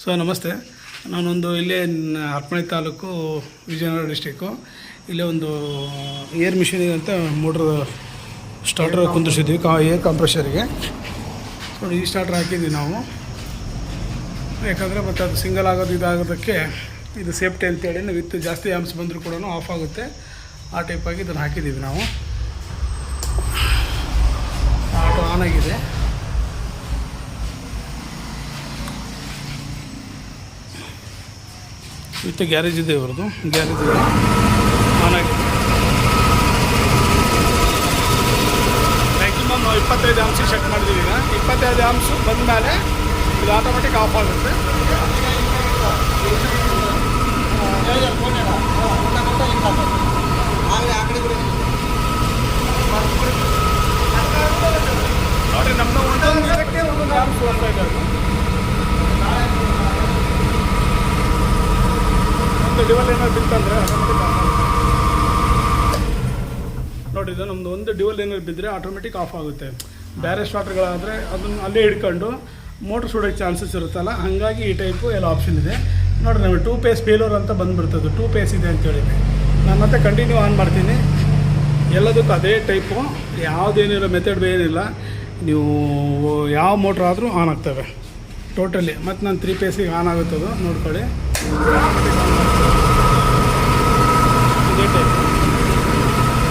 So ನಮಸ್ತೆ, ನಾನೊಂದು ಇಲ್ಲೇ ಹರಪನಹಳ್ಳಿ ತಾಲೂಕು ವಿಜಯನಗರ ಡಿಸ್ಟಿಕ್ಕು. ಇಲ್ಲೇ ಒಂದು ಏರ್ ಮಿಷಿನಿಗೆ ಅಂತ ಮೋಟ್ರ್ ಸ್ಟಾರ್ಟರ್ ಕುಂದಿಸಿದ್ವಿ ಏರ್ ಕಂಪ್ರೆಷರಿಗೆ. ನೋಡಿ, ಈ ಸ್ಟಾರ್ಟರ್ ಹಾಕಿದ್ವಿ ನಾವು, ಯಾಕಂದರೆ ಮತ್ತು ಅದು ಸಿಂಗಲ್ ಆಗೋದು ಇದಾಗೋದಕ್ಕೆ ಇದು ಸೇಫ್ಟಿ ಅಂತೇಳಿ ವಿತ್ ಜಾಸ್ತಿ ಆ್ಯಮ್ಸ್ ಬಂದರೂ ಕೂಡ ಆಫ್ ಆಗುತ್ತೆ. ಆ ಟೈಪಾಗಿ ಇದನ್ನು ಹಾಕಿದ್ದೀವಿ ನಾವು. ಆಟೋ ಆನ್ ಆಗಿದೆ. ವಿತ್ ಗ್ಯಾರೇಜ್ ಇದೆ, ಇವ್ರದ್ದು ಗ್ಯಾರೇಜ್ ಇದೆ, ಆನ್ ಆಗಿದೆ. ಮ್ಯಾಕ್ಸಿಮಮ್ 25 ಆಮ್ಸಿಗೆ ಸೆಟ್ ಮಾಡಿದ್ದೀವಿ. ಈಗ 25 ಆಮ್ಸ್ ಬಂದಮೇಲೆ ಇದು ಆಟೋಮೆಟಿಕ್ ಆಫ್ ಆಗುತ್ತೆ. ನೋಡಿ, ನಮ್ಮದು ಒಂದೊಂದು ಆಮ್ಸ್ ಬರ್ತಾ ಇದೆ. ಒಂದು ಡಿವಲ್ ಏನಾದ್ರು ಬಿತ್ತಂದರೆ ನೋಡಿ, ಇದು ನಮ್ಮದು ಒಂದು ಡಿವಲ್ ಏನಾದ್ರು ಬಿದ್ದರೆ ಆಟೋಮೆಟಿಕ್ ಆಫ್ ಆಗುತ್ತೆ. ಬೇರೆ ಸ್ಟಾರ್ಟರ್ಗಳಾದರೆ ಅದನ್ನು ಅಲ್ಲೇ ಹಿಡ್ಕೊಂಡು ಮೋಟ್ರ್ ಸುಡೋಕ್ಕೆ ಚಾನ್ಸಸ್ ಇರುತ್ತಲ್ಲ, ಹಾಗಾಗಿ ಈ ಟೈಪು ಎಲ್ಲ ಆಪ್ಷನ್ ಇದೆ. ನೋಡಿ, ನಮಗೆ 2 ಪೇಸ್ ಫೇಲ್ಯೂರ್ ಅಂತ ಬಂದುಬಿಡ್ತದೆ. 2 ಪೇಸ್ ಇದೆ ಅಂತೇಳಿ ನಾನು ಮತ್ತೆ ಕಂಟಿನ್ಯೂ ಆನ್ ಮಾಡ್ತೀನಿ. ಎಲ್ಲದಕ್ಕೂ ಅದೇ ಟೈಪು, ಯಾವುದೇನಿಲ್ಲ, ಮೆಥಡ್ ಏನಿಲ್ಲ. ನೀವು ಯಾವ ಮೋಟ್ರ್ ಆದರೂ ಆನ್ ಆಗ್ತವೆ ಟೋಟಲಿ. ಮತ್ತು ನಾನು 3 ಪೇಸಿಗೆ ಆನ್ ಆಗುತ್ತದು ನೋಡ್ಕೊಳ್ಳಿ. ಇದೇ ಟೈಪ್.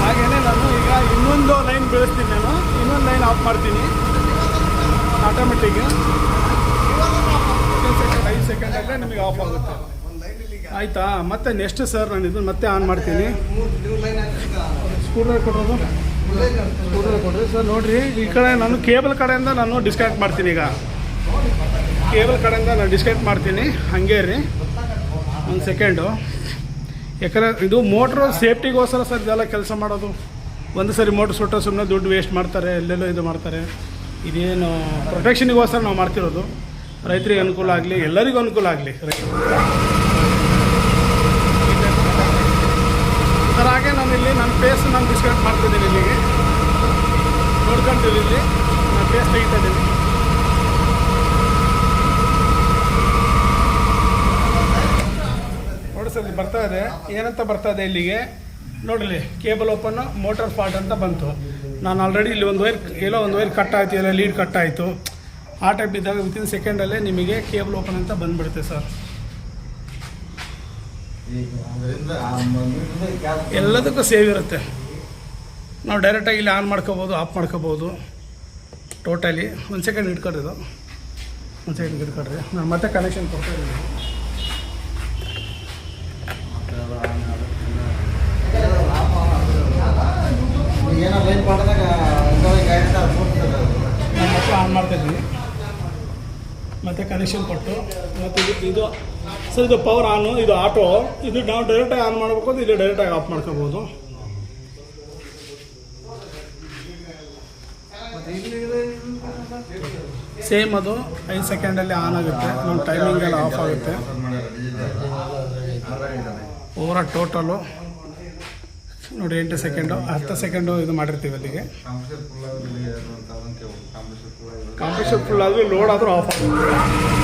ಹಾಗೆಯೇ ನಾನು ಈಗ ಇನ್ನೊಂದು ಲೈನ್ ಬೆಳೆಸ್ತೀನಿ. ನಾನು ಇನ್ನೊಂದು ಲೈನ್ ಆಫ್ ಮಾಡ್ತೀನಿ ಆಟೋಮೆಟಿಕ್. 5 ಸೆಕೆಂಡಲ್ಲೇ ನಿಮಗೆ ಆಫ್ ಆಗುತ್ತೆ. ಆಯಿತಾ? ಮತ್ತು ನೆಕ್ಸ್ಟ್ ಸರ್, ನಾನು ಇದನ್ನು ಮತ್ತೆ ಆನ್ ಮಾಡ್ತೀನಿ. ಸ್ಕೂಟರ್ ಕೊಡೋದು, ಸ್ಕೂಟರ್ ಕೊಡ್ರಿ ಸರ್. ನೋಡಿರಿ, ಈ ಕಡೆ ನಾನು ಕೇಬಲ್ ಕಡೆಯಿಂದ ನಾನು ಡಿಸ್ಕನೆಕ್ಟ್ ಮಾಡ್ತೀನಿ. ಈಗ ಕೇಬಲ್ ಕಡೆಯಿಂದ ನಾನು ಡಿಸ್ಕನೆಕ್ಟ್ ಮಾಡ್ತೀನಿ. ಹಾಗೇ ರೀ, ಒಂದು ಸೆಕೆಂಡು. ಯಾಕಂದರೆ ಇದು ಮೋಟ್ರು ಸೇಫ್ಟಿಗೋಸ್ಕರ ಸರ್ ಇದೆಲ್ಲ ಕೆಲಸ ಮಾಡೋದು. ಒಂದು ಸರಿ ಮೋಟ್ರ್ ಸುಟ್ಟ ಸುಮ್ಮನೆ ದುಡ್ಡು ವೇಸ್ಟ್ ಮಾಡ್ತಾರೆ, ಎಲ್ಲೆಲ್ಲೋ ಇದು ಮಾಡ್ತಾರೆ. ಇದೇನು ಪ್ರೊಟೆಕ್ಷನಿಗೋಸ್ಕರ ನಾವು ಮಾಡ್ತಿರೋದು. ರೈತರಿಗೆ ಅನುಕೂಲ ಆಗಲಿ, ಎಲ್ಲರಿಗೂ ಅನುಕೂಲ ಆಗಲಿ ಸರ್. ಹಾಗೆ ನಾನು ಇಲ್ಲಿ ನನ್ನ ಪೇಸ್ ನಾನು ಡಿಸ್ಕನೆಕ್ಟ್ ಮಾಡ್ತಿದ್ದೀನಿ. ಇಲ್ಲಿಗೆ ನೋಡ್ಕೊಂತೀವಿ, ಇಲ್ಲಿ ನಾನು ಪೇಸ್ ತೆಗಿತಾ ಇದ್ದೀನಿ. ನೋಡಿ ಸರ್, ಇಲ್ಲಿ ಬರ್ತಾ ಇದೆ. ಏನಂತ ಬರ್ತಾ ಇದೆ ಇಲ್ಲಿಗೆ ನೋಡಲಿ, ಕೇಬಲ್ ಓಪನ್ನು, ಮೋಟರ್ ಫಾಲ್ಟ್ ಅಂತ ಬಂತು. ನಾನು ಆಲ್ರೆಡಿ ಇಲ್ಲಿ ಒಂದು ವೈರ್ ಕಟ್ ಆಯಿತು, ಎಲ್ಲ ಲೀಡ್ ಕಟ್ ಆಯಿತು. ಆ ಟೈಪ್ ಇದ್ದಾಗ ವಿತಿನ್ ಸೆಕೆಂಡಲ್ಲೇ ನಿಮಗೆ ಕೇಬಲ್ ಓಪನ್ ಅಂತ ಬಂದುಬಿಡುತ್ತೆ ಸರ್. ಎಲ್ಲದಕ್ಕೂ ಸೇವ್ ಇರುತ್ತೆ. ನಾವು ಡೈರೆಕ್ಟಾಗಿ ಇಲ್ಲಿ ಆನ್ ಮಾಡ್ಕೋಬೋದು, ಆಫ್ ಮಾಡ್ಕೋಬೋದು ಟೋಟಲಿ. ಒಂದು ಸೆಕೆಂಡ್ ಇಟ್ಕೊಡ್ರಿ, ಇದು ಒಂದು ಸೆಕೆಂಡ್ ಇಟ್ಕೊಡ್ರಿ. ನಾನು ಮತ್ತೆ ಕನೆಕ್ಷನ್ ಕೊಡ್ತಾ ಇದ್ದೀನಿ. ಮತ್ತೆ ಆನ್ ಮಾಡ್ತಾ ಇದ್ದೀನಿ. ಮತ್ತೆ ಕನೆಕ್ಷನ್ ಕೊಟ್ಟು ಮತ್ತು ಇದು ಸರ್, ಇದು ಪವರ್ ಆನು, ಇದು ಆಟೋ. ಇದು ನಾವು ಡೈರೆಕ್ಟಾಗಿ ಆನ್ ಮಾಡಬೇಕು, ಇಲ್ಲಿ ಡೈರೆಕ್ಟಾಗಿ ಆಫ್ ಮಾಡ್ಕೋಬೋದು. ಸೇಮ್ ಅದು 5 ಸೆಕೆಂಡಲ್ಲಿ ಆನ್ ಆಗುತ್ತೆ. ನಮ್ಮ ಟೈಮಿಂಗೆಲ್ಲ ಆಫ್ ಆಗುತ್ತೆ. ಓವರ ಟೋಟಲು ನೋಡಿ 8 ಸೆಕೆಂಡು, 10 ಸೆಕೆಂಡು ಇದು ಮಾಡಿರ್ತೀವಿ. ಅಲ್ಲಿಗೆ ಕಾಂಪ್ರೆಷರ್ ಫುಲ್ ಆದರೂ ಲೋಡ್ ಆದರೂ ಆಫ್ ಆಗುತ್ತೆ.